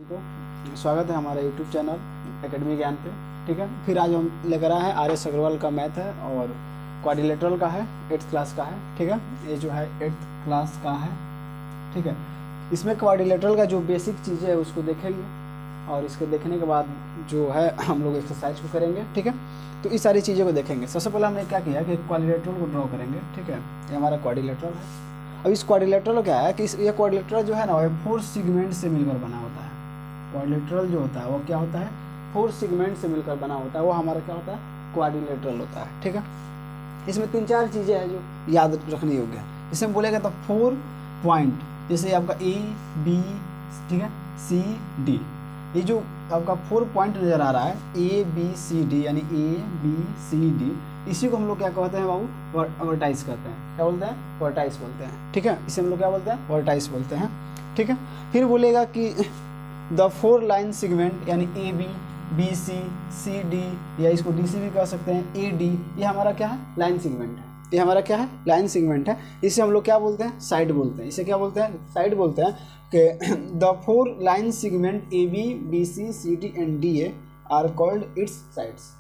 को स्वागत है हमारे यूट्यूब चैनल एकेडमी ज्ञान पे। ठीक है, फिर आज हम लेकर आए हैं आर.एस. अग्रवाल का मैथ है और क्वाड्रिलेटरल का है, 8th क्लास का है। ठीक है, ये जो है 8th क्लास का है। ठीक है, इसमें क्वाड्रिलेटरल का जो बेसिक चीज़ें है उसको देखेंगे और इसको देखने के बाद जो है हम लोग एक्सरसाइज को करेंगे। ठीक है, तो इस सारी चीज़ों को देखेंगे। सबसे पहले हमने क्या किया कि क्वाड्रिलेटरल को ड्रॉ करेंगे। ठीक है, ये हमारा क्वाड्रिलेटरल है। अब इस क्वाड्रिलेटरल क्या है कि ये क्वाड्रिलेटरल जो है ना, वो 4 सेगमेंट से मिलकर बना होता है। क्वाड्रिलेटरल जो होता है वो क्या होता है, 4 सेगमेंट से मिलकर बना होता है, वो हमारा क्या होता है, क्वाड्रिलेटरल होता है। ठीक है, इसमें 3-4 चीज़ें हैं जो याद रखने योग्य है। इसमें बोलेगा तो 4 पॉइंट, जैसे आपका ए बी, ठीक है, सी डी, ये जो आपका 4 पॉइंट नज़र आ रहा है ए बी सी डी, यानी ए बी सी डी, इसी को हम लोग क्या कहते हैं बाबू, वर्टाइस कहते हैं। क्या बोलते हैं, वर्टाइस बोलते हैं। ठीक है, इसे हम लोग क्या बोलते हैं, वर्टाइस बोलते हैं। ठीक है, फिर बोलेगा कि द 4 लाइन सेगमेंट, यानी A B, B C, C D, या इसको डी सी भी कह सकते हैं, ए डी, ये हमारा क्या है, लाइन सेगमेंट है। ये हमारा क्या है, लाइन सेगमेंट है। इसे हम लोग क्या बोलते हैं, साइड बोलते हैं। इसे क्या बोलते हैं, साइड बोलते हैं कि the 4 line segment A B, B C, C D and D A are called its sides.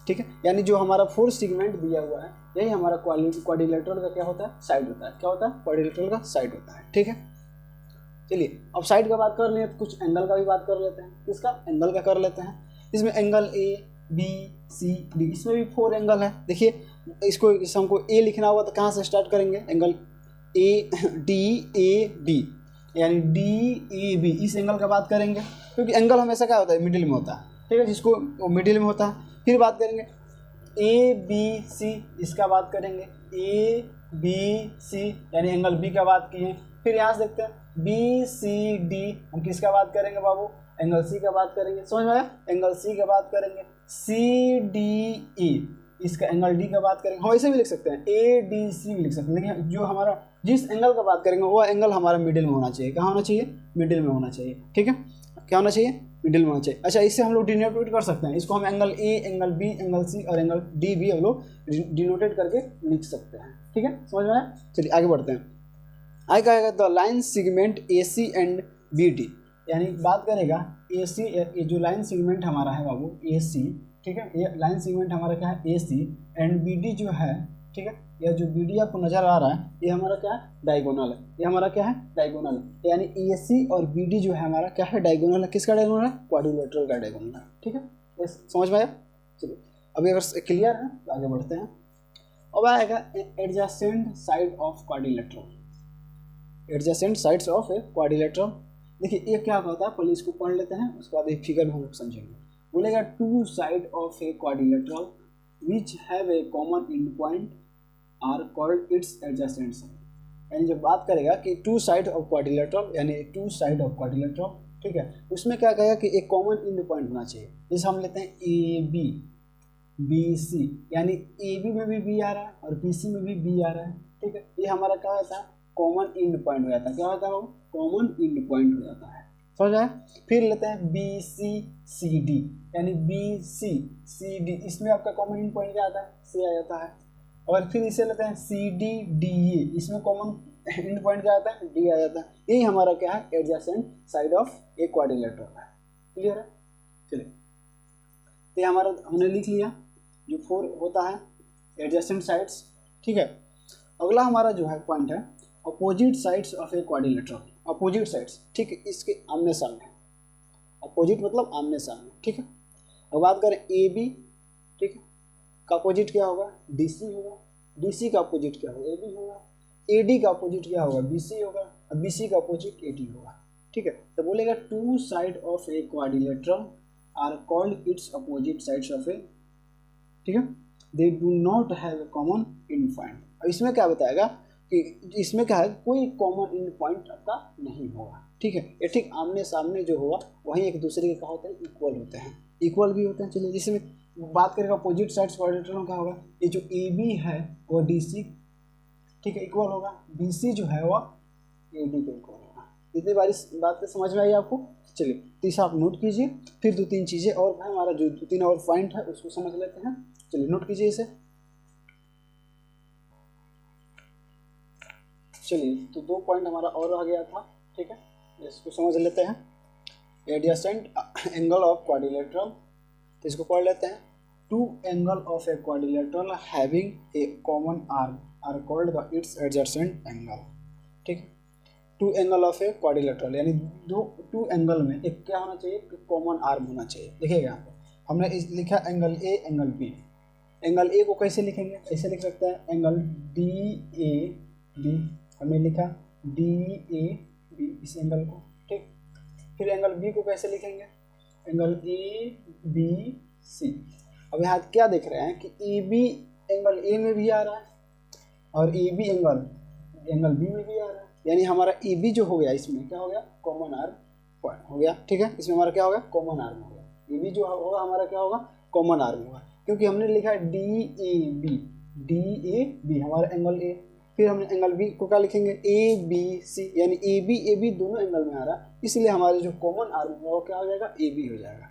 ठीक है, यानी जो हमारा 4 सेगमेंट दिया हुआ है यही हमारा क्वाड्रिलेटरल का क्या होता है, साइड होता है। क्या होता है, क्वाड्रिलेटरल का साइड होता है। ठीक है, चलिए अब साइड का बात कर लें तो कुछ एंगल का भी बात कर लेते हैं। किसका, एंगल का कर लेते हैं। इसमें angle A B C D, इसमें भी 4 एंगल है। देखिए इसको हमको ए लिखना होगा तो कहाँ से स्टार्ट करेंगे, angle A D A B, यानी डी ए बी, इस एंगल का बात करेंगे, क्योंकि एंगल हमेशा क्या होता है, मिडिल में होता है। ठीक है, जिसको मिडिल में होता है। फिर बात करेंगे ए बी सी, इसका बात करेंगे ए बी सी, यानी एंगल बी का बात किए। फिर यहाँ से देखते हैं बी सी डी, हम किसका बात करेंगे बाबू, एंगल सी का बात करेंगे। समझ में आया, एंगल सी का बात करेंगे। सी डी ई, इसका एंगल डी का बात करेंगे। हम ऐसे भी लिख सकते हैं, ए डी सी भी लिख सकते हैं, लेकिन जो हमारा जिस एंगल का बात करेंगे वो एंगल हमारा मिडिल में होना चाहिए। कहाँ होना चाहिए, मिडिल में होना चाहिए। ठीक है, क्या होना चाहिए, मिडिल में होना चाहिए। अच्छा, इससे हम लोग डिनोटेट कर सकते हैं। इसको हम angle A, angle B, angle C और एंगल डी भी हम लोग डिनोटेट करके लिख सकते हैं। ठीक है, समझ में आया। चलिए आगे बढ़ते हैं। आगे कहेगा the line segment A C and B D, यानी बात करेगा ए सी, ये जो लाइन सेगमेंट हमारा है बाबू ए सी, ठीक है, ये लाइन सेगमेंट हमारा क्या है, ए सी, एंड बी डी जो है, ठीक है, यह जो बी डी आपको नजर आ रहा है ये हमारा क्या है, डायगोनल है। ये हमारा क्या है, डायगोनल है, यानी ए सी और बी डी जो है हमारा क्या है, डायगोनल है। किसका डायगोनल है, क्वाड्रिलेटरल का डायगोनल है। ठीक है, समझ में आया। चलिए अभी अगर क्लियर है तो आगे बढ़ते हैं। अब आएगा adjacent side of quadrilateral, adjacent sides of a quadrilateral. देखिए ये क्या होता है, पहले इसको पढ़ लेते हैं, उसके बाद एक फिगर में हम लोग समझेंगे। बोलेगा 2 side of a quadrilateral which have a common end point are called its adjacent side. यानी जब बात करेगा कि 2 साइड ऑफ क्वाड्रिलेटरल, यानी 2 साइड ऑफ क्वाड्रिलेटरल, ठीक है, उसमें क्या कहेगा कि एक कॉमन एंड पॉइंट होना चाहिए। जैसे हम लेते हैं ए बी, बी सी, यानी ए बी में भी बी आ रहा है और बी सी में भी बी आ रहा है। ठीक है, ये हमारा क्या होता है, कॉमन एंड पॉइंट हो जाता है। क्या होता है, कॉमन एंड पॉइंट हो जाता है। समझ आया। फिर लेते हैं बी सी सी डी, यानी बी सी सी डी, इसमें आपका कॉमन एंड पॉइंट क्या आता है, सी आ जाता है। और फिर इसे लेते हैं सी डी डी ए, इसमें कॉमन एंड पॉइंट क्या आता है, डी आ जाता है। यही हमारा क्या है, adjacent side of a quadrilateral है। क्लियर है। चलिए तो ये हमारा हमने लिख लिया जो 4 होता है एडजेसेंट साइड्स। ठीक है, अगला हमारा जो है पॉइंट है opposite sides of a quadrilateral. Opposite sides, ठीक है, इसके आमने सामने। अपोजिट मतलब आमने सामने। ठीक है, अब बात करें ए बी, ठीक है, का अपोजिट क्या होगा, डी सी होगा। डी सी का अपोजिट क्या होगा, ए बी होगा। ए डी का अपोजिट क्या होगा, बी सी होगा। और बी सी का अपोजिट ए डी होगा। ठीक है, तो बोलेगा 2 side of a quadrilateral are called its opposite sides of a, ठीक है, they do not have a common end point. अब इसमें क्या बताएगा कि इसमें क्या है, कोई कॉमन एंड पॉइंट आपका नहीं होगा। ठीक है, ये ठीक आमने सामने जो होगा वहीं एक दूसरे के क्या होते हैं, इक्वल होते हैं, इक्वल भी होते हैं। चलिए जिसमें बात करेगा अपोजिट साइड्स क्वाड्रिलेटरल क्या होगा, ये जो ए बी है वो डी सी, ठीक है, इक्वल होगा। बी सी जो है वो ए डी के इक्वल होगा। इतनी बारी बात तो समझ में आई आपको। चलिए तो इसे आप नोट कीजिए। फिर 2-3 चीज़ें और है, हमारा जो 2-3 और पॉइंट है उसको समझ लेते हैं। चलिए नोट कीजिए इसे। चलिए तो 2 पॉइंट हमारा और आ गया था। ठीक है, इसको समझ लेते हैं। एडजेसेंट एंगल ऑफ क्वाड्रिलेटरल, तो इसको पढ़ लेते हैं। Two angle of a quadrilateral having a common arm are called the its adjacent angle. ठीक है, two angle of a quadrilateral यानी टू एंगल में एक क्या होना चाहिए, कॉमन आर्म होना चाहिए। देखिएगा यहाँ पे हमने लिखा angle A angle B. Angle A को कैसे लिखेंगे, ऐसे लिख सकते हैं एंगल डी ए बी, हमने लिखा डी ए बी इस एंगल को। ठीक, फिर एंगल बी को कैसे लिखेंगे, एंगल ए बी सी। अब यहाँ क्या देख रहे हैं कि ए बी एंगल ए में भी आ रहा है और ए बी एंगल बी में भी आ रहा है, यानी हमारा ए बी जो हो गया इसमें क्या हो गया, कॉमन आर्म पॉइंट हो गया। ठीक है, इसमें हमारा क्या होगा, कॉमन आर्म हो गया। ए बी जो होगा हमारा क्या होगा, कॉमन आर्म होगा, क्योंकि हमने लिखा है डी ए बी हमारा एंगल ए। फिर हमने एंगल बी को क्या लिखेंगे, ए बी सी, यानी ए बी दोनों एंगल में आ रहा है, इसलिए हमारे जो कॉमन आर्म होगा वो क्या हो जाएगा, ए बी हो जाएगा।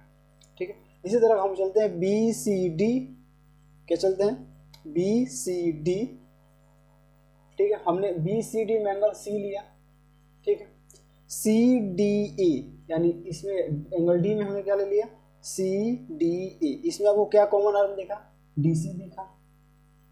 ठीक है, इसी तरह हम चलते हैं बी सी डी, क्या चलते हैं बी सी डी। ठीक है, हमने बी सी डी में एंगल सी लिया। ठीक है, सी डी ए यानी इसमें एंगल डी में हमने क्या ले लिया, सी डी ए, इसमें आपको क्या कॉमन आर्म दिखा, डी सी दिखा,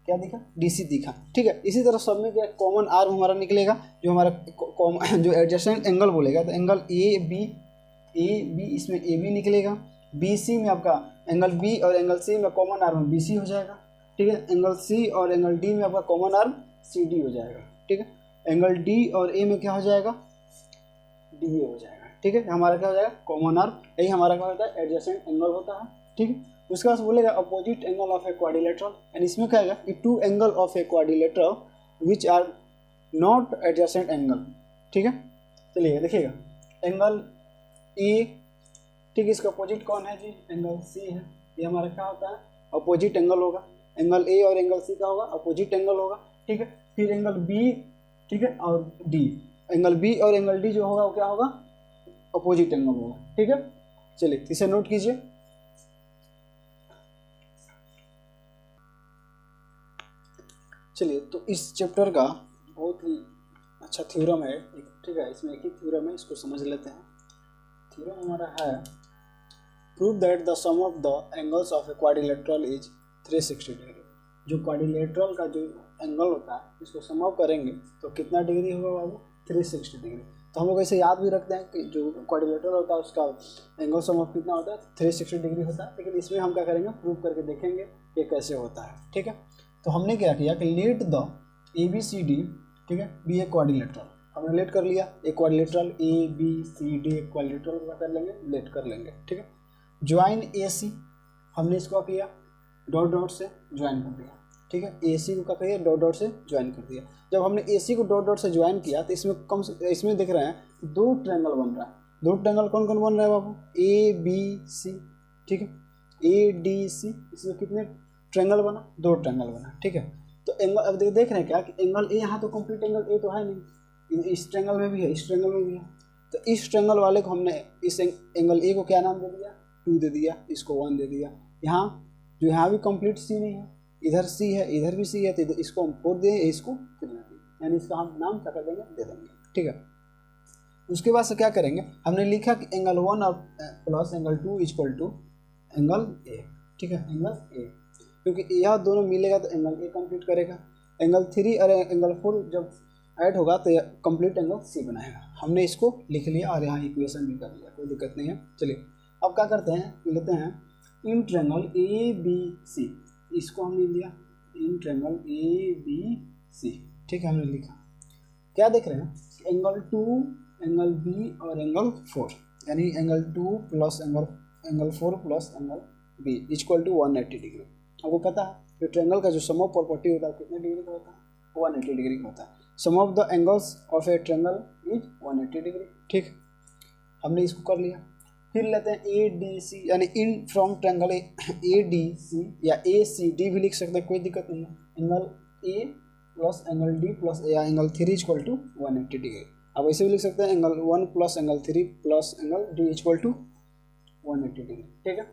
क्या दिखा, डी सी दिखा। ठीक है, इसी तरह सब में क्या कॉमन आर्म हमारा निकलेगा, जो हमारा जो एडजेसेंट एंगल बोलेगा, तो एंगल ए बी इसमें ए बी निकलेगा। बी सी में आपका एंगल बी और एंगल सी में कॉमन आर्म बी सी हो जाएगा। ठीक है, एंगल सी और एंगल डी में आपका कॉमन आर्म सी डी हो जाएगा। ठीक है, एंगल डी और ए में क्या हो जाएगा, डी ए हो जाएगा। ठीक है, हमारा क्या हो जाएगा, कॉमन आर्म, यही हमारा क्या होता है, एडजेसेंट एंगल होता है। ठीक है, उसके बाद बोलेगा opposite angle of a quadrilateral, and इसमें क्या आएगा कि two angle of a quadrilateral which are not adjacent angle. ठीक है, चलिए देखिएगा एंगल ए, ठीक है, इसका अपोजिट कौन है जी, एंगल सी है। ये हमारा क्या होता है, अपोजिट एंगल होगा। एंगल ए और एंगल सी का होगा, अपोजिट एंगल होगा। ठीक है, फिर एंगल बी, ठीक है, और डी, एंगल बी और एंगल डी जो होगा वो क्या होगा, अपोजिट एंगल होगा। ठीक है, चलिए इसे नोट कीजिए। चलिए, तो इस चैप्टर का बहुत ही अच्छा थ्योरम है। ठीक है, इसमें एक ही थ्योरम है, इसको समझ लेते हैं। थ्योरम हमारा है prove that the sum of the angles of a quadrilateral is 360 degree. जो क्वाड्रिलेटरल का जो एंगल होता है इसको सम ऑफ करेंगे तो कितना डिग्री होगा बाबू, 360 डिग्री। तो हम लोग ऐसे याद भी रखते हैं कि जो क्वाड्रिलेटरल होता है उसका एंगल सम ऑफ कितना होता है, 360 डिग्री होता है। लेकिन इसमें हम क्या करेंगे, प्रूव करके देखेंगे कि कैसे होता है। ठीक है, तो हमने क्या किया कि let the A B C D, ठीक है, बी ए क्वाड्रिलेटरल, हमने लेट कर लिया एक quadrilateral A B C D, एक क्वाड्रिलेटरल क्या कर लेंगे, लेट कर लेंगे। ठीक है, ज्वाइन ए सी, हमने इसको किया डॉट डॉट से ज्वाइन कर दिया। ठीक है, ए सी को क्या करिए, डॉट डॉट से ज्वाइन कर दिया। जब हमने ए सी को डॉट डॉट से ज्वाइन किया तो इसमें देख रहे हैं दो ट्रायंगल बन रहा है। दो ट्रायंगल कौन कौन बन रहा है बाबू, ए बी सी। ठीक है, ए डी सी, इसमें कितने ट्रायंगल बना, दो ट्रायंगल बना। ठीक है, तो एंगल अब देख रहे हैं क्या कि एंगल ए, यहाँ तो कंप्लीट एंगल ए तो है नहीं, इस ट्रायंगल में भी है, इस ट्रायंगल में भी है। तो इस ट्रायंगल वाले को हमने इस एंगल ए को क्या नाम दे दिया, 2 दे दिया, इसको 1 दे दिया। यहाँ भी कंप्लीट सी नहीं है, इधर सी है, इधर भी सी है, तो इसको हम 4 दें, इसको 3 दें, यानी इसका हम नाम क्या कर देंगे, दे देंगे। ठीक है, उसके बाद से क्या करेंगे, हमने लिखा कि एंगल 1 और plus angle 2 equal to angle A. ठीक है, एंगल ए, क्योंकि यह दोनों मिलेगा तो एंगल ए कंप्लीट करेगा। एंगल 3 और एंगल 4 जब ऐड होगा तो कंप्लीट एंगल सी बनाएगा। हमने इसको लिख लिया और यहाँ इक्वेशन भी कर लिया, कोई दिक्कत नहीं है। चलिए अब क्या करते हैं, लेते हैं इन ट्रायंगल ए बी सी, इसको हमने लिया इन ट्रायंगल ए बी सी। ठीक है, हमने लिखा, क्या देख रहे हैं, एंगल 2 एंगल बी और एंगल 4, यानी angle 2 plus angle 4 plus angle B equal to 180 degree. आपको पता है कि ट्रायंगल का जो सम ऑफ प्रॉपर्टी होता है कितने डिग्री का होता है, 180 डिग्री का होता है। Sum of the angles of a triangle is 180 degree. ठीक, हमने इसको कर लिया। फिर लेते हैं ए डी सी, यानी इन from triangle A D C या ए सी डी भी लिख सकते हैं, कोई दिक्कत नहीं है। Angle A plus angle D plus या एंगल 3 इक्वल टू 180 डिग्री। अब ऐसे भी लिख सकते हैं angle 1 plus angle 3 plus angle D equal to 180 degree. ठीक है,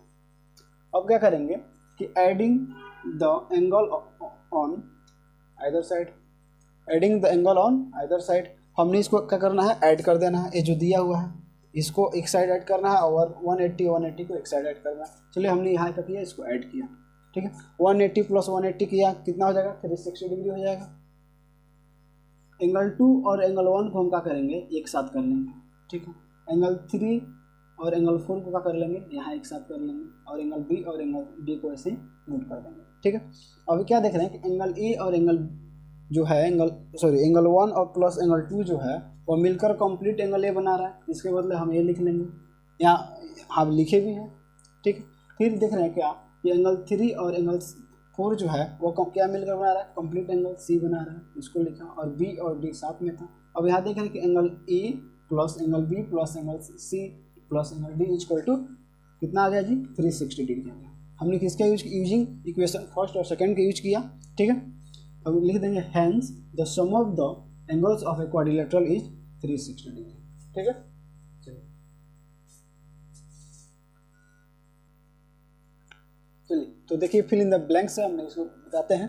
अब क्या करेंगे कि adding the angle on either side, adding the angle on either side, हमने इसको क्या करना है, ऐड कर देना है। ये जो दिया हुआ है इसको एक साइड ऐड करना है और 180 को एक साइड ऐड करना है। चलिए हमने यहाँ क्या किया, इसको ऐड किया, ठीक है। 180 + 180 किया, कितना हो जाएगा, 360 डिग्री हो जाएगा। एंगल 2 और एंगल 1 को हम क्या करेंगे, एक साथ कर लेंगे, ठीक है। एंगल 3 और एंगल 4 को क्या कर लेंगे, यहाँ एक साथ कर लेंगे, और एंगल बी और एंगल डी को ऐसे नोट कर देंगे, ठीक है। अभी क्या देख रहे हैं कि एंगल ए और एंगल जो है एंगल 1 और प्लस एंगल 2 जो है वो मिलकर कंप्लीट एंगल ए बना रहा है। इसके बदले हम ये लिख लेंगे, यहाँ आप लिखे भी हैं, ठीक है। फिर देख रहे हैं क्या, ये एंगल 3 और एंगल 4 जो है वो क्या मिलकर बना रहा है, कंप्लीट एंगल सी बना रहा है, इसको लिखा। और बी और डी साथ में था। अब यहाँ देख रहे हैं कि angle A plus angle B plus angle C plus angle D equal to कितना आ गया जी, 360 डिग्री आ गया। हमने किसका यूजिंग इक्वेशन फर्स्ट और सेकंड का यूज किया, ठीक है। अब लिख देंगे hence the sum of the angles of a quadrilateral is 360 degree, ठीक है। चलिए तो देखिए फिल इन द ब्लैंक से हमने इसको बताते हैं।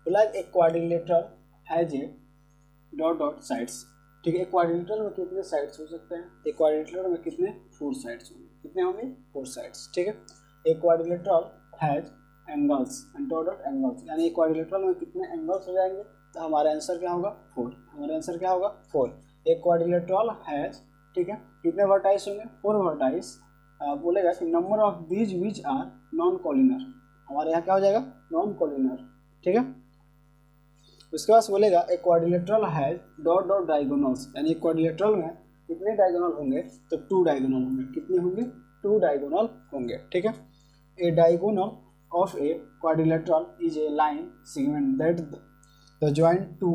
बोला एक quadrilateral has a dot dot sides, ठीक है। एक क्वाड्रिलेटरल में कितने साइड्स हो सकते हैं, एक क्वाड्रिलेटरल में कितने 4 साइड्स होंगे, कितने होंगे 4 साइड्स, ठीक है। एक quadrilateral has angles and dot dot angles, यानी एक क्वाड्रिलेटरल में कितने एंगल्स हो जाएंगे, तो हमारा आंसर क्या होगा 4, हमारा आंसर क्या होगा 4। एक क्वाड्रिलेटरल हैज, ठीक है, कितने वर्टाइस होंगे 4 वर्टाइस। बोलेगा कि number of these which are non collinear, हमारे यहाँ क्या हो जाएगा नॉन कॉलिनर, ठीक है। उसके बाद बोलेगा एक quadrilateral has dot dot diagonals, यानी एक क्वाड्रिलेटरल में कितने डायगोनल होंगे, तो 2 डायगोनल होंगे, कितने होंगे 2 डायगोनल होंगे, ठीक है। A diagonal of a quadrilateral is a line segment that the joint 2,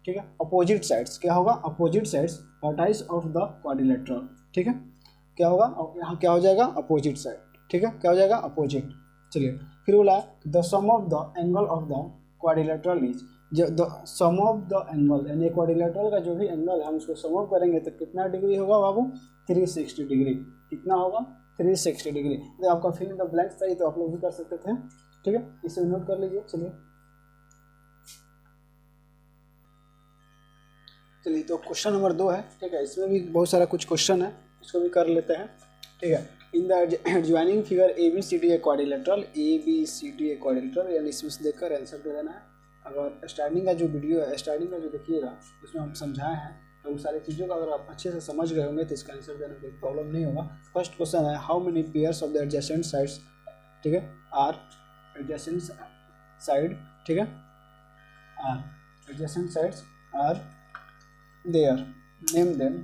ठीक है, अपोजिट साइड्स, क्या होगा opposite sides vertices of the quadrilateral, ठीक है। क्या होगा, यहाँ क्या हो जाएगा अपोजिट साइड, ठीक है, क्या हो जाएगा अपोजिट। चलिए फिर बोला the sum of the angle of the quadrilateral is, जो the sum of the angle, यानी क्वाड्रिलेटरल का जो भी एंगल है हम उसको सम ऑफ करेंगे तो कितना डिग्री होगा बाबू, 360 डिग्री, कितना होगा 360 डिग्री। तो आपका फिल इन द ब्लैंक्स चाहिए तो आप लोग भी कर सकते थे, ठीक है, इसे नोट कर लीजिए। चलिए तो क्वेश्चन नंबर 2 है, ठीक है, इसमें भी बहुत सारा कुछ क्वेश्चन है, इसको भी कर लेते हैं, ठीक है। In the adjoining figure A B C D a quadrilateral, A B C D a quadrilateral, यानी इसमें से देखकर आंसर दे देना है। अगर स्टार्टिंग का जो वीडियो है, स्टार्टिंग का जो देखिएगा उसमें हम समझाए हैं, तो उन सारी चीज़ों का अगर आप अच्छे से समझ गए होंगे तो इसका आंसर देने में कोई प्रॉब्लम नहीं होगा। फर्स्ट क्वेश्चन है how many pairs of the adjacent sides, ठीक है, आर एडजेसेंट साइड, ठीक है, are adjacent sides are there, name them.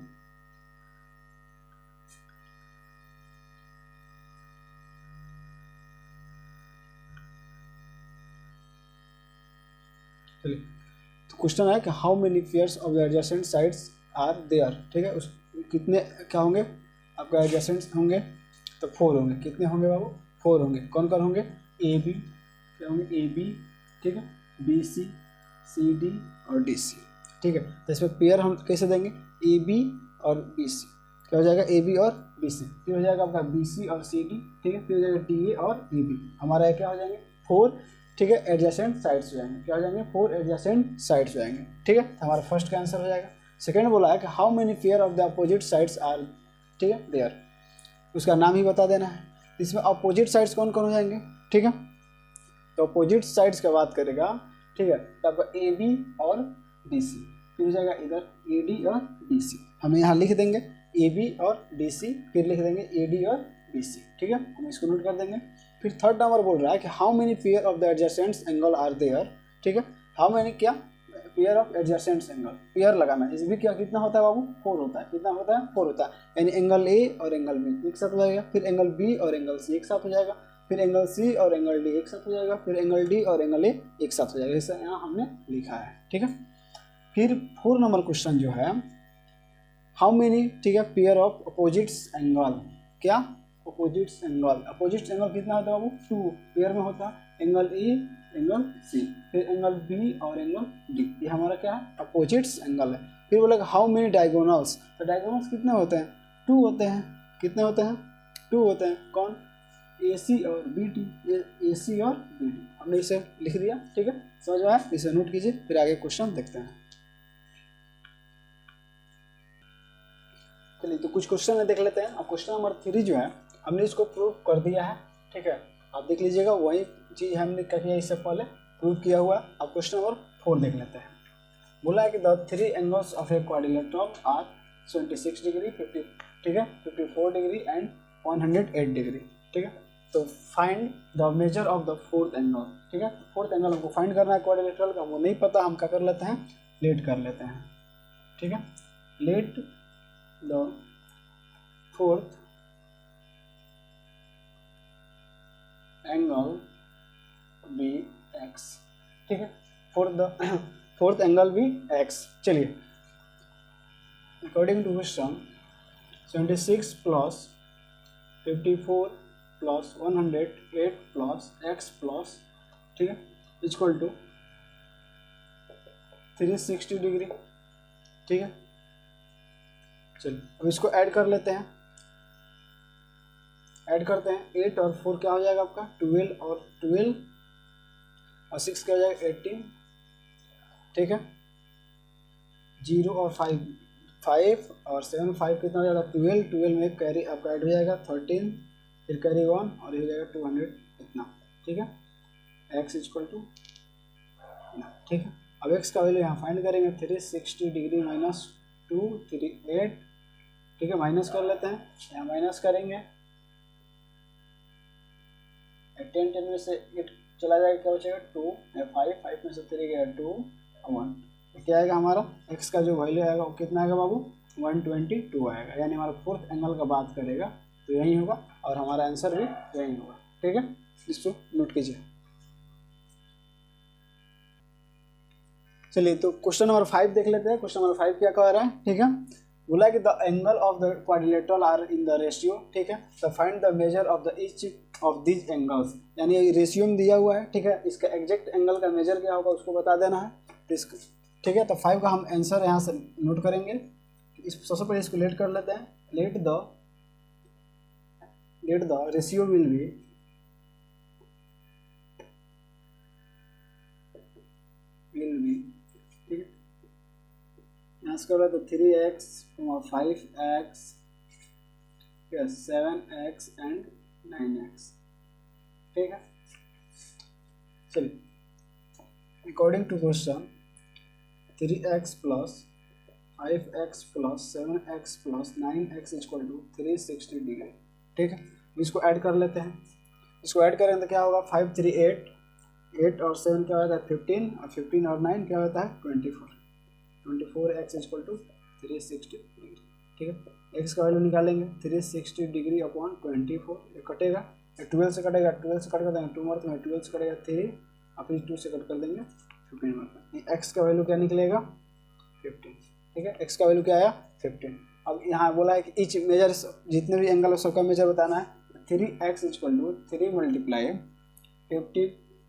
चलिए तो क्वेश्चन है कि how many pairs of the adjacent sides are there, ठीक है, उस कितने क्या होंगे आपका एडजेसेंट होंगे, तो 4 होंगे, कितने होंगे बाबू 4 होंगे। कौन कौन होंगे, ए बी, क्या होंगे ए बी, ठीक है, बी सी, सी डी और डी सी, ठीक है। तो इसमें पेयर हम कैसे देंगे, ए बी और बी सी, क्या हो जाएगा ए बी और बी सी, फिर हो जाएगा आपका बी सी और सी डी, ठीक है, फिर हो जाएगा डी ए और ई बी, हमारा क्या हो जाएंगे 4, ठीक है, एडजेसेंट साइड्स हो जाएंगे, क्या हो जाएंगे 4 एडजेसेंट साइड्स हो जाएंगे, ठीक है। तो हमारा फर्स्ट का आंसर हो जाएगा। सेकेंड बोला है कि how many pair of the opposite sides are, ठीक है, देयर, उसका नाम ही बता देना है। इसमें अपोजिट साइड्स कौन कौन हो जाएंगे, ठीक है, तो अपोजिट साइड्स का बात करेगा, ठीक है, तो आपका ए बी और बी सी, फिर हो जाएगा इधर ए डी और डी सी, हमें यहाँ लिख देंगे ए बी और डी सी, फिर लिख देंगे ए डी और बी सी, ठीक है, हम इसको नोट कर देंगे। फिर थर्ड नंबर बोल रहा है कि how many pair of the adjacents angle are there, ठीक है, हाउ मेनी क्या pair of adjacents angle, pair लगाना है, इसमें क्या कितना होता है बाबू 4 होता है, कितना होता है 4 होता है, यानी एंगल ए और एंगल बी एक साथ हो जाएगा, फिर एंगल बी और एंगल सी एक साथ हो जाएगा, फिर एंगल सी और एंगल डी एक साथ हो जाएगा, फिर एंगल डी और एंगल ए एक साथ हो जाएगा, जैसे यहाँ हमने लिखा है, ठीक है। फिर 4 नंबर क्वेश्चन जो है हाउ मेनी, ठीक है, पेयर ऑफ अपोजिट्स एंगल, क्या अपोजिट्स एंगल, अपोजिट्स एंगल कितना होता है बाबू 2 पेयर में होता है, एंगल ए एंगल सी, फिर एंगल बी और एंगल डी, ये हमारा क्या है अपोजिट्स एंगल है। फिर बोला हाउ मेनी डायगोनल्स, तो डायगोनल्स कितने होते हैं 2 होते हैं, कितने होते हैं 2 होते हैं, कौन ए सी और बी डी, ए सी और बी डी, हमने इसे लिख दिया, ठीक है, समझ में आया, इसे नोट कीजिए, फिर आगे क्वेश्चन देखते हैं। चलिए तो कुछ क्वेश्चन में देख लेते हैं। अब क्वेश्चन नंबर 3 जो है हमने इसको प्रूव कर दिया है, ठीक है, आप देख लीजिएगा वही चीज़ हमने क्या किया इससे पहले प्रूव किया हुआ। अब क्वेश्चन नंबर 4 देख लेते हैं। बोला है कि the 3 angles of a quadrilateral are 26 degree, 50, ठीक है, 54 डिग्री एंड 108 डिग्री, ठीक है। तो find the measure of the fourth angle, ठीक है। फोर्थ एंगल हमको फाइंड करना है क्वाड्रिलेटरल का, वो नहीं पता, हम क्या कर लेते हैं, लेट कर लेते हैं, ठीक है। Let the fourth angle be x, ठीक है, फोर्थ एंगल बी एक्स। चलिए according to question 76 plus 54 plus 108 plus x plus, ठीक है, इक्वल टू 360 डिग्री, ठीक है। चलिए अब इसको ऐड कर लेते हैं, ऐड करते हैं। 8 और 4 क्या हो जाएगा आपका 12 और 6 क्या हो जाएगा 18, ठीक है। 0 और 5 और 7 5 कितना हो जाएगा 12 में कैरी आपका ऐड हो जाएगा 13, फिर कैरी 1 और ये हो जाएगा 200 इतना, ठीक है। x इक्वल टू, ठीक है। अब x का वैल्यू यहाँ फाइंड करेंगे 360 डिग्री माइनस 238, ठीक है, माइनस कर लेते हैं, यहाँ माइनस करेंगे 10 में से 8 चला जाएगा, क्या बचेगा 2, 5 में से 3 गया 2 1, तो क्या आएगा हमारा x का जो वैल्यू आएगा वो कितना आएगा बाबू 122 आएगा, यानी हमारा फोर्थ एंगल का बात करेगा तो यही होगा और हमारा आंसर भी यही होगा, ठीक है। इसको नोट कीजिए। चलिए तो क्वेश्चन नंबर 5 देख लेते हैं। क्वेश्चन नंबर 5 क्या कह रहा है, ठीक है, बोला है कि the angle of the quadrilateral are in the ratio, ठीक है, तो find the measure of the each of these angles, यानी रेशियो में दिया हुआ है, ठीक है, इसका एग्जैक्ट एंगल का मेजर क्या होगा उसको बता देना है, ठीक है। तो 5 का हम आंसर यहाँ से नोट करेंगे। सबसे पहले इसको लेट कर लेते हैं, let the ratio will be, ठीक है, यहाँ से कर रहे तो 3x 5x 7x and 9x, ठीक है। चलिए according to question 3x plus 5x plus 7x plus 9x equal to 360 degree, ठीक है। इसको ऐड कर लेते हैं। इसको ऐड करें तो क्या होगा 5 3 8 और 7 क्या होता है 15 और 15 और 9 क्या होता है 24x इक्वल टू 360 डिग्री, ठीक है। x का वैल्यू निकालेंगे 360 डिग्री अपॉन 24, ये कटेगा, 12 से कटेगा, 12 से कट कर देंगे 2 मार्क में, 12 से कटेगा 3 और फिर 2 से कट कर देंगे 15 मार्क में। x का वैल्यू क्या निकलेगा 15, ठीक है। x का वैल्यू क्या आया 15। अब यहाँ बोला है कि ईच मेजर, जितने भी एंगल है सबका मेजर बताना है। 3x equal to 3 multiply 50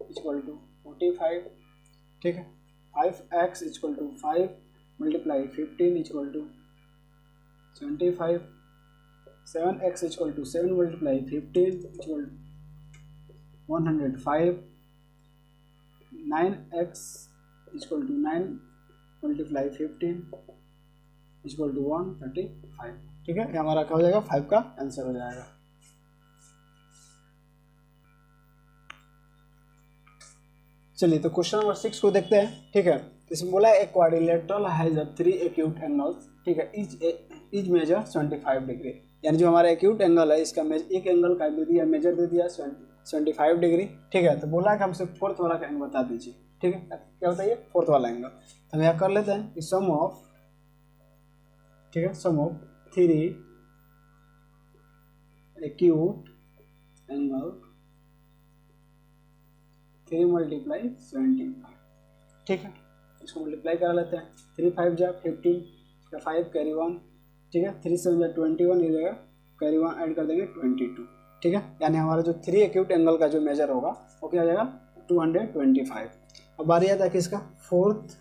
equal to 45, ठीक है। 5x equal to 5 multiply 15 equal to 25, 7x equal to 7 multiply 15 equal to 105, 9x equal to 9 multiply 15 equal to 135, ठीक है। ये हमारा क्या हो जाएगा 5 का आंसर हो जाएगा। चलिए तो क्वेश्चन नंबर 6 को देखते हैं, ठीक है। इसमें बोला है एक क्वाड्रिलेटरल हैज 3 एक्यूट एंगल्स, ठीक है, ईच मेजर 75 डिग्री, यानी जो हमारा एक्यूट एंगल है इसका एक एंगल का दे दिया, मेजर दे दिया 75 डिग्री, ठीक है। तो बोला है कि हमसे फोर्थ वाला का एंगल बता दीजिए, ठीक है। क्या बताइए फोर्थ वाला एंगल, तो हम यहाँ कर लेते हैं कि सम ऑफ, ठीक है, sum of 3 acute angle 3 multiply 75, ठीक है। इसको मल्टीप्लाई करा लेते हैं, 3 5 जा 15, 5 कैरी 1, ठीक है, 3 7 जा 21, ये जगह कैरी 1 ऐड कर देंगे 22, ठीक है। यानी हमारा जो 3 एक्यूट एंगल का जो मेजर होगा वो क्या हो जाएगा 225। अब बारी आता है कि इसका फोर्थ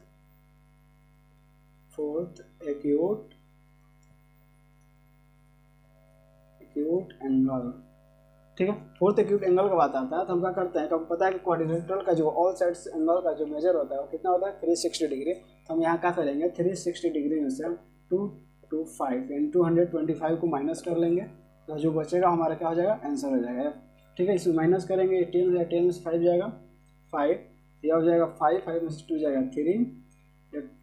एक्यूट एंगल, ठीक है। फोर्थ एक्यूट एंगल का बात आता है तो हम क्या करते हैं, तो पता है कि क्वाड्रिलेटरल का जो ऑल साइड्स एंगल का जो मेजर होता है वो कितना होता है 360 डिग्री। तो हम यहाँ क्या करेंगे 360 डिग्री में से हम 125 यानी 225 को माइनस कर लेंगे तो जो बचेगा हमारा क्या हो जाएगा, आंसर हो जाएगा। ठीक है, इसमें माइनस करेंगे 10 हो जाएगा, 10 में से 5 जाएगा 5, यह हो जाएगा 5, 5 में से 2 जाएगा 3,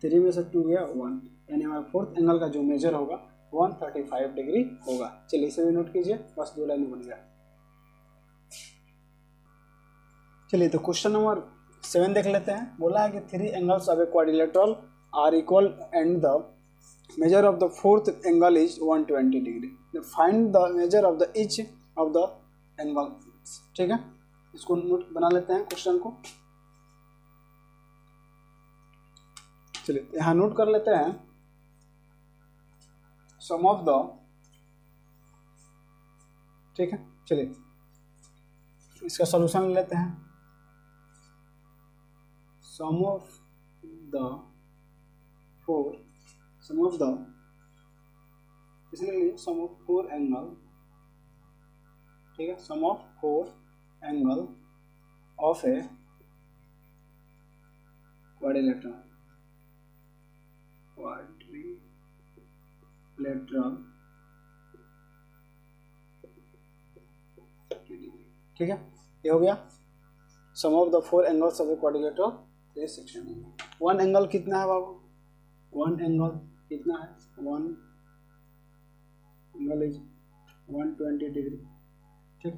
3 में से 2 गया 1, यानी हमारा फोर्थ एंगल का जो मेजर होगा 135 डिग्री होगा। चलिए इसे भी नोट कीजिए, बस 2 लाइन बन गया। चलिए तो क्वेश्चन नंबर 7 देख लेते हैं। बोला है कि 3 angles of a quadrilateral are equal and the measure of the fourth angle is 120 degree. Find the measure of the each of the angle. ठीक है, इसको नोट बना लेते हैं क्वेश्चन को। चलिए यहाँ नोट कर लेते हैं सम ऑफ द, ठीक है, चलिए इसका सॉल्यूशन लेते हैं। सम ऑफ द इसलिए सम ऑफ 4 एंगल, ठीक है, sum of 4 angle of a quadrilateral ठीक है, ये हो गया sum of the 4 angles of a quadrilateral 360। One angle कितना है बाबू, वन एंगल कितना है, वन एंगल इज 120 डिग्री। ठीक,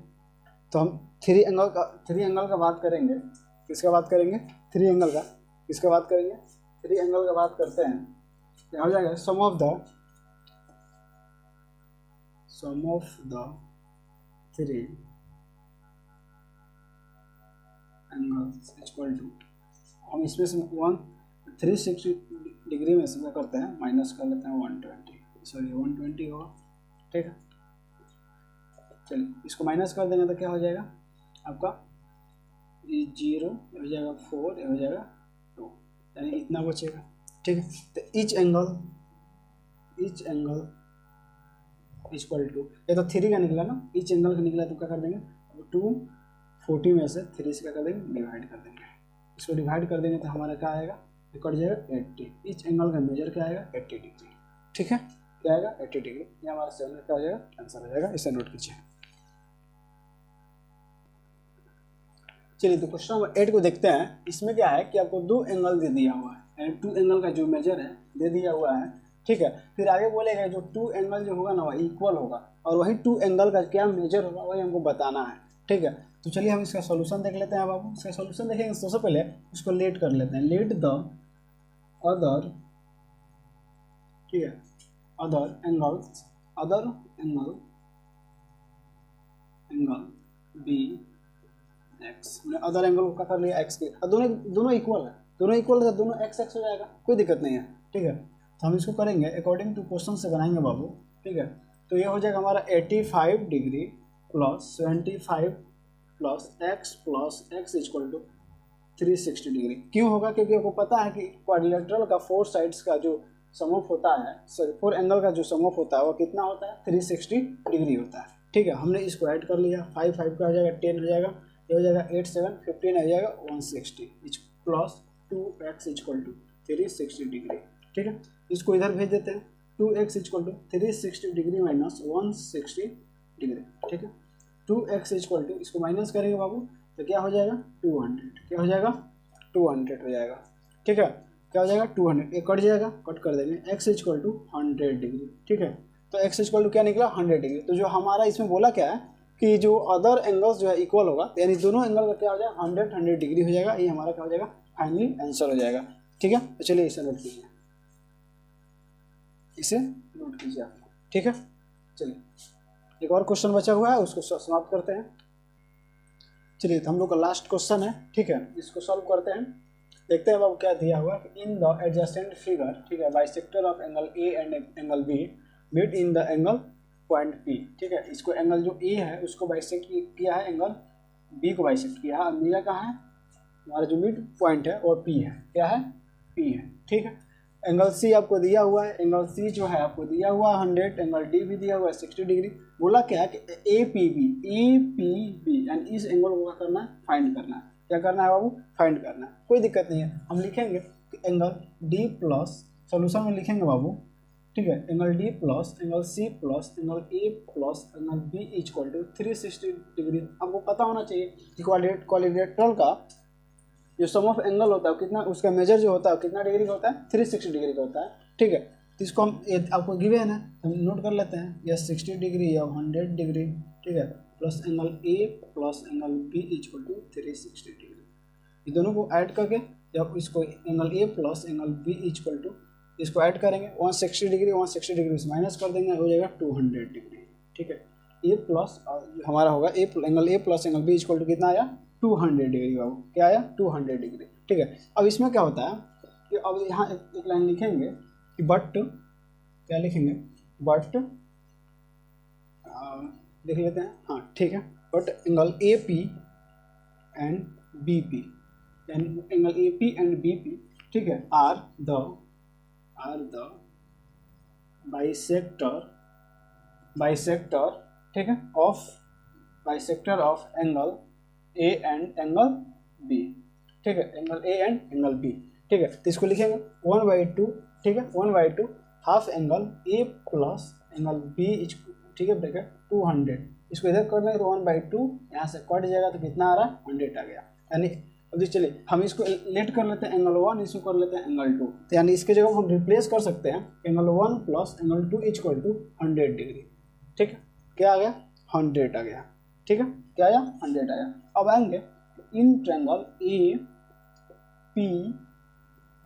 तो हम 3 एंगल का बात करेंगे। किसका बात करेंगे, 3 एंगल का। किसका बात करेंगे, 3 एंगल का बात करते हैं। क्या हो जाएगा, sum of the 3 angles equal to, हम इसमें से 360 डिग्री में से क्या करते हैं, माइनस कर लेते हैं 120 होगा। ठीक है, चलिए इसको माइनस कर देंगे तो क्या हो जाएगा आपका, ये 0 हो जाएगा 4, ये हो जाएगा 2, यानी इतना बचेगा। ठीक है, तो ईच एंगल इक्वल टू, ये तो 3 का निकला ना, ईच एंगल का निकला तो क्या कर देंगे, 240 में से 3 से क्या कर देंगे, डिवाइड कर देंगे। इसको डिवाइड कर देंगे तो हमारा क्या आएगा, कट जाएगा 80। ईच एंगल का मेजर क्या आएगा, 80 डिग्री। ठीक है, क्या आएगा 80 डिग्री। ये हमारा 7 क्या हो जाएगा, आंसर हो जाएगा। इसे नोट कीजिए। चलिए तो क्वेश्चन नंबर 8 को देखते हैं। इसमें क्या है कि आपको 2 एंगल दे दिया हुआ है, यानी 2 एंगल का जो मेजर है दे दिया हुआ है। ठीक है, फिर आगे बोलेगा जो 2 एंगल जो होगा ना वह इक्वल होगा, और वही 2 एंगल का क्या मेजर होगा वही हमको बताना है। ठीक है, तो चलिए हम इसका सॉल्यूशन देख लेते हैं बाबू। इसका सॉल्यूशन देखेंगे सबसे पहले उसको लेट कर लेते हैं। लेट द अदर, ठीक है, अदर एंगल बी एक्स। हमने अदर एंगल को क्या कर लिया, एक्स के, और दोनों इक्वल है, दोनों एक्स हो जाएगा, कोई दिक्कत नहीं है। ठीक है, तो हम इसको करेंगे अकॉर्डिंग टू क्वेश्चन से बनाएंगे बाबू। ठीक है, तो ये हो जाएगा हमारा 85 डिग्री प्लस 75 प्लस एक्स इक्वल टू 360 डिग्री। क्यों होगा, क्योंकि आपको पता है कि क्वाड्रिलेटरल का 4 साइड्स का जो सम ऑफ होता है, सॉरी 4 एंगल का जो सम ऑफ होता है वो कितना होता है, 360 डिग्री होता है। ठीक है, हमने इसको ऐड कर लिया, 5 का हो जाएगा 10 हो जाएगा, ये हो जाएगा 8 7 15 हो जाएगा 160 plus 2x equal to 360 degree. ठीक है, इसको इधर भेज देते हैं, 2x equal to 360 degree minus 160 degree. ठीक है, 2x इक्वल टू, इसको माइनस करेंगे बाबू तो क्या हो जाएगा 200, क्या हो जाएगा 200 हो जाएगा। ठीक है, क्या हो जाएगा 200, ये कट जाएगा, कट कर देंगे, x इक्वल टू 100 डिग्री। ठीक है, तो x इक्वल टू क्या निकला 100 डिग्री। तो जो हमारा इसमें बोला क्या है कि जो अदर एंगल्स जो है इक्वल होगा, यानी दोनों एंगल का क्या हो जाएगा 100 डिग्री हो जाएगा। ये हमारा क्या हो जाएगा, फाइनली आंसर हो जाएगा। ठीक है, तो चलिए इसे नोट कीजिए, इसे नोट कीजिए आप। ठीक है, चलिए एक और क्वेश्चन बचा हुआ है, उसको समाप्त करते हैं। चलिए तो हम लोग का लास्ट क्वेश्चन है। ठीक है, इसको सॉल्व करते हैं, देखते हैं बाबू क्या दिया हुआ है। इन द एडजेसेंट फिगर, ठीक है, bisector of angle A and angle B meet in the angle point P. ठीक है, इसको एंगल जो ए है उसको बाइसेक्ट किया है, एंगल बी को बाइसेक्ट किया है, और मिला कहाँ है, हमारा जो मिड पॉइंट है और पी है, क्या है, पी है। ठीक है, एंगल सी आपको दिया हुआ है, एंगल सी जो है आपको दिया हुआ है 100, एंगल डी भी दिया हुआ है 60 डिग्री। बोला क्या है कि ए पी बी एंड इस एंगल को क्या करना है, फाइंड करना है। क्या करना है बाबू, फाइंड करना है। कोई दिक्कत नहीं है, हम लिखेंगे कि एंगल डी प्लस, सोल्यूशन में लिखेंगे बाबू, ठीक है। Angle D plus angle C plus angle A plus angle B equal to 360 degree. आपको पता होना चाहिए कि क्वाड्रिलेटरल का जो सम ऑफ एंगल होता है कितना, उसका मेजर जो होता है कितना डिग्री का होता है, 360 डिग्री का होता है, ठीक है। तो इसको हम आपको गिवन है, हम नोट कर लेते हैं, या 60 डिग्री या 100 डिग्री, ठीक है, plus angle A plus angle B equal to 360 degree. ये दोनों को ऐड करके जब इसको angle A plus angle B equal to, इसको ऐड करेंगे 160 डिग्री 160 डिग्री से माइनस कर देंगे, हो जाएगा 200 डिग्री, ठीक है। ए प्लस हमारा होगा angle A plus angle B equal to कितना आया, 200 डिग्री बाबू, क्या आया, 200 डिग्री, ठीक है। अब इसमें क्या होता है कि अब यहाँ एक लाइन लिखेंगे कि बट, क्या लिखेंगे, बट देख लेते हैं, हाँ ठीक है, but angle A P and B P, यानी angle A P and B P, ठीक है, आर द बाइसेक्टर, ठीक है, of bisector of angle A and angle B, ठीक है, angle A and angle B, ठीक है। तो इसको लिखेंगे 1/2, ठीक है, 1/2 half angle A plus angle B, ठीक है, ब्रैकेट 200, इसको इधर कर देंगे तो 1/2 यहाँ से कट जाएगा तो कितना आ रहा है, 100 आ गया। यानी अब चलिए हम इसको लेट कर लेते हैं एंगल 1, इसको कर लेते हैं एंगल 2, तो यानी इसके जगह हम रिप्लेस कर सकते हैं angle 1 plus angle 2 equal to 100 degree, ठीक है, क्या आ गया, 100 आ गया, ठीक है, क्या आया, 100 आया। अब आएंगे in triangle A P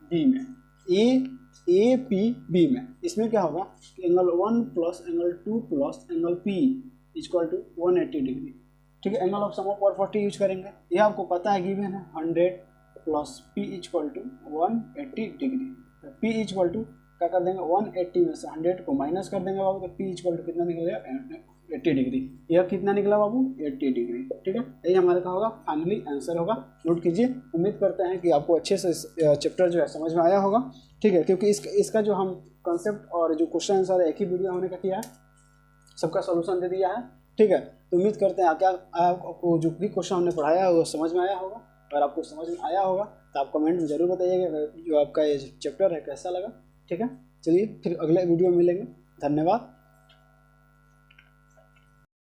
B में, ए पी बी में, इसमें क्या होगा कि angle 1 plus angle 2 plus angle P equal to 180 degree, ठीक है। Angle of sum of 140 use करेंगे, ये आपको पता है गिवन है, 100 plus P equal to 180 degree, P equal to क्या कर देंगे, 180 में से 100 को माइनस कर देंगे बाबू, तो पी इक्वल टू कितना निकलेगा, 80 डिग्री। यह कितना निकला बाबू, 80 डिग्री, ठीक है। यही हमारे का होगा फाइनली आंसर होगा, नोट कीजिए। उम्मीद करते हैं कि आपको अच्छे से चैप्टर जो है समझ में आया होगा, ठीक है, क्योंकि इसका जो हम कंसेप्ट और जो क्वेश्चन आंसर एक ही वीडियो होने का किया है, सबका सॉल्यूशन दे दिया है, ठीक है। तो उम्मीद करते हैं क्या आपको जो भी क्वेश्चन हमने पढ़ाया है वो समझ में आया होगा। अगर आपको समझ में आया होगा तो आप कमेंट में ज़रूर बताइएगा जो आपका ये चैप्टर है कैसा लगा, ठीक है। चलिए फिर अगले वीडियो में मिलेंगे, धन्यवाद।